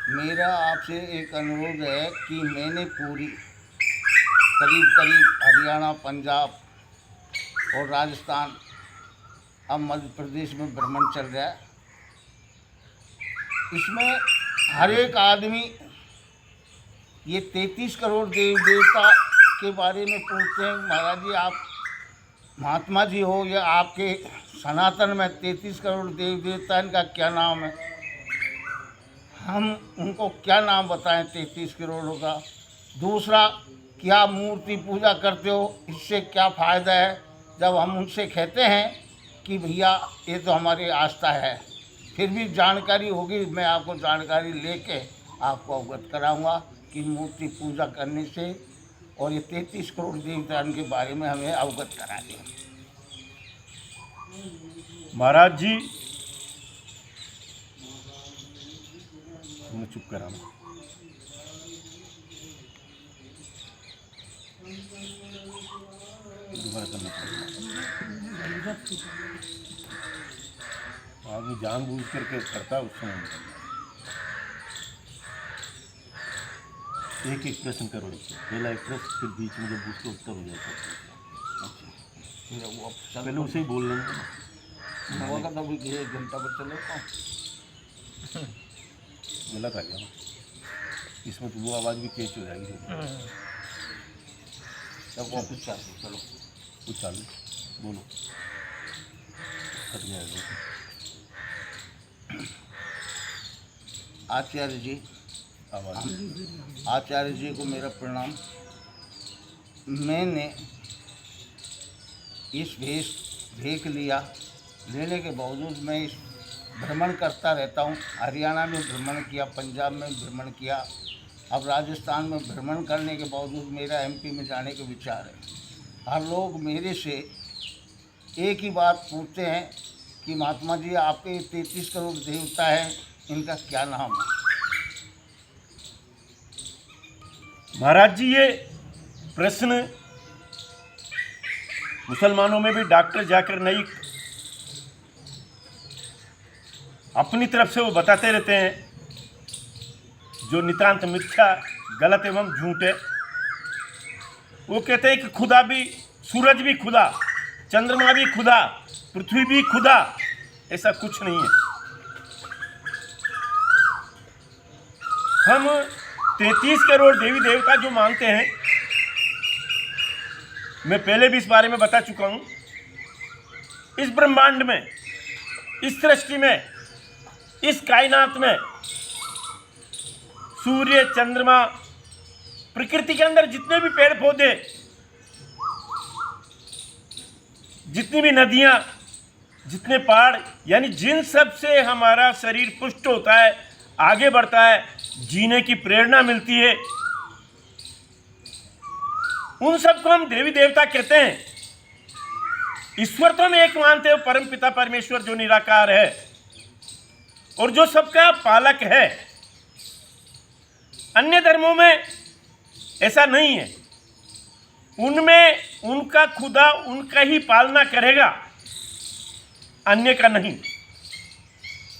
मेरा आपसे एक अनुरोध है कि मैंने पूरी करीब हरियाणा, पंजाब और राजस्थान, अब मध्य प्रदेश में भ्रमण चल रहा है। इसमें हर एक आदमी ये 33 करोड़ देवी देवता के बारे में पूछते हैं। महाराज जी, आप महात्मा जी हो या आपके सनातन में 33 करोड़ देवी देवता, इनका क्या नाम है? हम उनको क्या नाम बताएं 33 करोड़ों का? दूसरा, क्या मूर्ति पूजा करते हो, इससे क्या फ़ायदा है? जब हम उनसे कहते हैं कि भैया ये तो हमारी आस्था है, फिर भी जानकारी होगी, मैं आपको जानकारी लेके आपको अवगत कराऊंगा कि मूर्ति पूजा करने से और ये 33 करोड़ देवता के बारे में हमें अवगत करा दें। महाराज जी, मैं चुप करा दोबारा करना पड़ेगा। आदमी जानबूझ करके करता है, उस समय एक एक प्रश्न करो। पहला एक प्रश्न, फिर बीच में जब उसका उत्तर हो जाता है फिर वो पहले उसे ही बोल लेंगे ना। होगा तो भी 1 घंटा पर चलेगा। गलत आ गया ना, इसमें तो वो आवाज़ भी कैच हो जाएगी। तब वापस चलो कुछ चालू बोलो, कट जाएगा। आचार्य जी, आवाज़ आचार्य जी को मेरा प्रणाम। मैंने इस भेख लेने के बावजूद मैं इस भ्रमण करता रहता हूँ। हरियाणा में भ्रमण किया, पंजाब में भ्रमण किया, अब राजस्थान में भ्रमण करने के बावजूद मेरा एमपी में जाने के विचार है। हर लोग मेरे से एक ही बात पूछते हैं कि महात्मा जी, आपके 33 करोड़ देवता हैं, इनका क्या नाम है? महाराज जी, ये प्रश्न मुसलमानों में भी डॉक्टर जाकिर नाइक अपनी तरफ से वो बताते रहते हैं, जो नितांत मिथ्या, गलत एवं झूठ है। वो कहते हैं कि खुदा भी, सूरज भी खुदा, चंद्रमा भी खुदा, पृथ्वी भी खुदा। ऐसा कुछ नहीं है। हम 33 करोड़ देवी देवता जो मानते हैं, मैं पहले भी इस बारे में बता चुका हूं। इस ब्रह्मांड में, इस सृष्टि में, इस कायनात में सूर्य, चंद्रमा, प्रकृति के अंदर जितने भी पेड़ पौधे, जितनी भी नदियां, जितने पहाड़, यानी जिन सब से हमारा शरीर पुष्ट होता है, आगे बढ़ता है, जीने की प्रेरणा मिलती है, उन सबको हम देवी देवता कहते हैं। ईश्वर तो हम एक मानते हो, परम पिता परमेश्वर जो निराकार है और जो सबका पालक है। अन्य धर्मों में ऐसा नहीं है। उनमें उनका खुदा उनका ही पालना करेगा, अन्य का नहीं।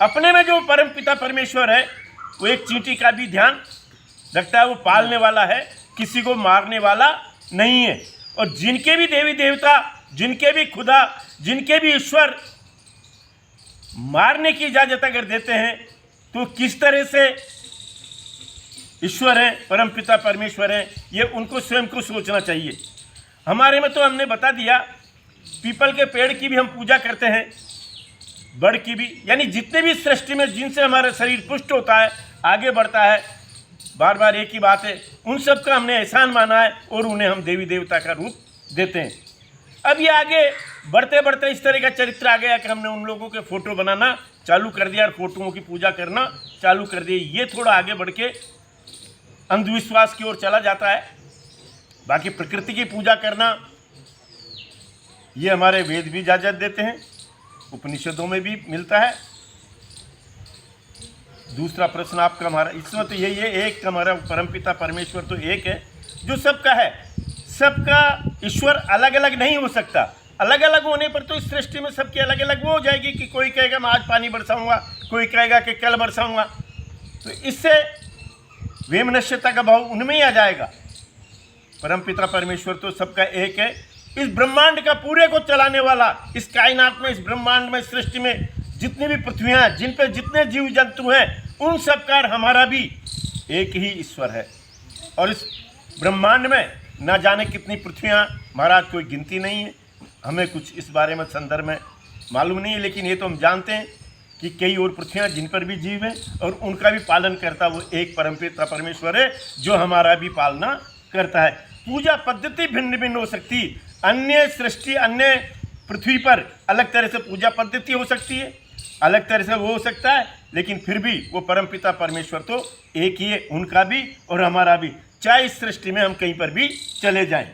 अपने में जो परम पिता परमेश्वर है, वो एक चींटी का भी ध्यान रखता है। वो पालने वाला है, किसी को मारने वाला नहीं है। और जिनके भी देवी देवता, जिनके भी खुदा, जिनके भी ईश्वर मारने की इजाजत अगर देते हैं, तो किस तरह से ईश्वर हैं, परम पिता परमेश्वर हैं, ये उनको स्वयं को सोचना चाहिए। हमारे में तो हमने बता दिया, पीपल के पेड़ की भी हम पूजा करते हैं, बड़ की भी, यानी जितने भी सृष्टि में जिनसे हमारा शरीर पुष्ट होता है, आगे बढ़ता है, बार बार एक ही बात है, उन सब का हमने एहसान माना है और उन्हें हम देवी देवता का रूप देते हैं। अब ये आगे बढ़ते बढ़ते इस तरह का चरित्र आ गया कि हमने उन लोगों के फ़ोटो बनाना चालू कर दिया और फोटोओं की पूजा करना चालू कर दिया। ये थोड़ा आगे बढ़ के अंधविश्वास की ओर चला जाता है। बाकी प्रकृति की पूजा करना, ये हमारे वेद भी इजाज़त देते हैं, उपनिषदों में भी मिलता है। दूसरा प्रश्न आपका, हमारा इसमें तो यही है, एक हमारा परमपिता परमेश्वर तो एक है जो सबका है। सबका ईश्वर अलग अलग नहीं हो सकता। अलग अलग होने पर तो इस सृष्टि में सबकी अलग अलग वो हो जाएगी कि कोई कहेगा मैं आज पानी बरसाऊंगा, कोई कहेगा कि कल बरसाऊंगा, तो इससे वेमनस्यता का भाव उनमें ही आ जाएगा। परमपिता परमेश्वर तो सबका एक है, इस ब्रह्मांड का पूरे को चलाने वाला, इस कायनात में, इस ब्रह्मांड में, सृष्टि में जितनी भी पृथ्वियाँ हैं, जिन पे जितने जीव जंतु हैं, उन सब का हमारा भी एक ही ईश्वर है। और इस ब्रह्मांड में न जाने कितनी पृथ्वियाँ, महाराज कोई गिनती नहीं है। हमें कुछ इस बारे में संदर्भ में मालूम नहीं है, लेकिन ये तो हम जानते हैं कि कई और पृथ्वियाँ जिन पर भी जीव हैं और उनका भी पालन करता वो एक परमपिता परमेश्वर है, जो हमारा भी पालना करता है। पूजा पद्धति भिन्न भिन्न हो सकती, अन्य सृष्टि, अन्य पृथ्वी पर अलग तरह से पूजा पद्धति हो सकती है, अलग तरह से वो हो सकता है, लेकिन फिर भी वो परमपिता परमेश्वर तो एक ही है, उनका भी और हमारा भी, चाहे इस सृष्टि में हम कहीं पर भी चले जाएं।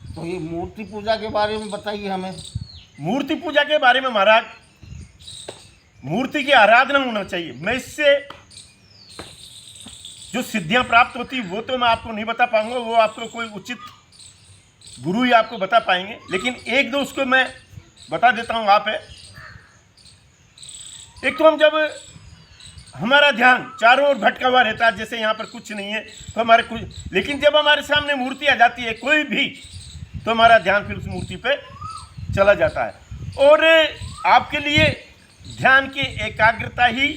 तो ये मूर्ति पूजा के बारे में बताइए हमें। मूर्ति पूजा के बारे में महाराज, मूर्ति की आराधना होना चाहिए। मैं इससे जो सिद्धियां प्राप्त होती वो तो मैं आपको नहीं बता पाऊंगा, वो आपको कोई उचित गुरु ही आपको बता पाएंगे, लेकिन एक दो उसको मैं बता देता हूँ। आप है, एक तो हम जब हमारा ध्यान चारों ओर भटका हुआ रहता है, जैसे यहाँ पर कुछ नहीं है तो हमारे कुछ, लेकिन जब हमारे सामने मूर्ति आ जाती है कोई भी, तो हमारा ध्यान फिर उस मूर्ति पे चला जाता है। और आपके लिए ध्यान की एकाग्रता ही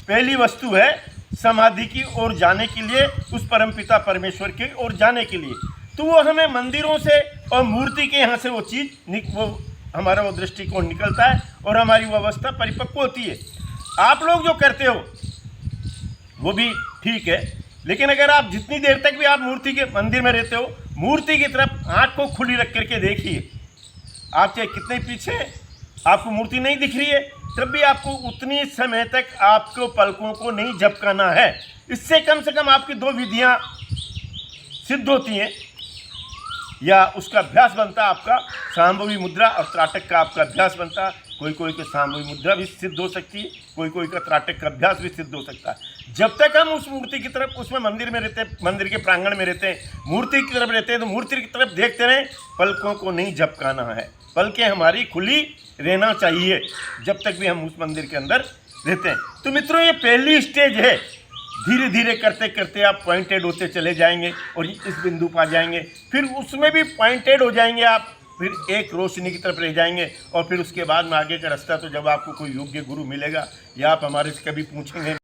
पहली वस्तु है समाधि की ओर जाने के लिए, उस परमपिता परमेश्वर की ओर जाने के लिए। तो वो हमें मंदिरों से और मूर्ति के यहाँ से वो चीज़, वो हमारा वो दृष्टिकोण निकलता है और हमारी वो अवस्था परिपक्व होती है। आप लोग जो करते हो वो भी ठीक है, लेकिन अगर आप जितनी देर तक भी आप मूर्ति के मंदिर में रहते हो, मूर्ति की तरफ आँख को खुली रख करके देखिए। आप चाहे कितने पीछे आपको मूर्ति नहीं दिख रही है, तब भी आपको उतनी समय तक आपको पलकों को नहीं झपकाना है। इससे कम से कम आपकी दो विधियाँ सिद्ध होती हैं, या उसका अभ्यास बनता है आपका सांभवी मुद्रा और त्राटक का आपका अभ्यास बनता है। कोई कोई के सांभवी मुद्रा भी सिद्ध हो सकती है, कोई कोई का त्राटक का अभ्यास भी सिद्ध हो सकता है। जब तक हम उस मूर्ति की तरफ, उसमें मंदिर में रहते हैं, मंदिर के प्रांगण में रहते हैं, मूर्ति की तरफ रहते हैं, तो मूर्ति की तरफ देखते रहें, पलकों को नहीं झपकाना है। पलकें हमारी खुली रहना चाहिए जब तक भी हम उस मंदिर के अंदर रहते हैं। तो मित्रों, ये पहली स्टेज है। धीरे धीरे करते करते आप पॉइंटेड होते चले जाएंगे और इस बिंदु पर आ जाएंगे, फिर उसमें भी पॉइंटेड हो जाएंगे आप, फिर एक रोशनी की तरफ रह जाएंगे। और फिर उसके बाद में आगे का रास्ता, तो जब आपको कोई योग्य गुरु मिलेगा या आप हमारे से कभी पूछेंगे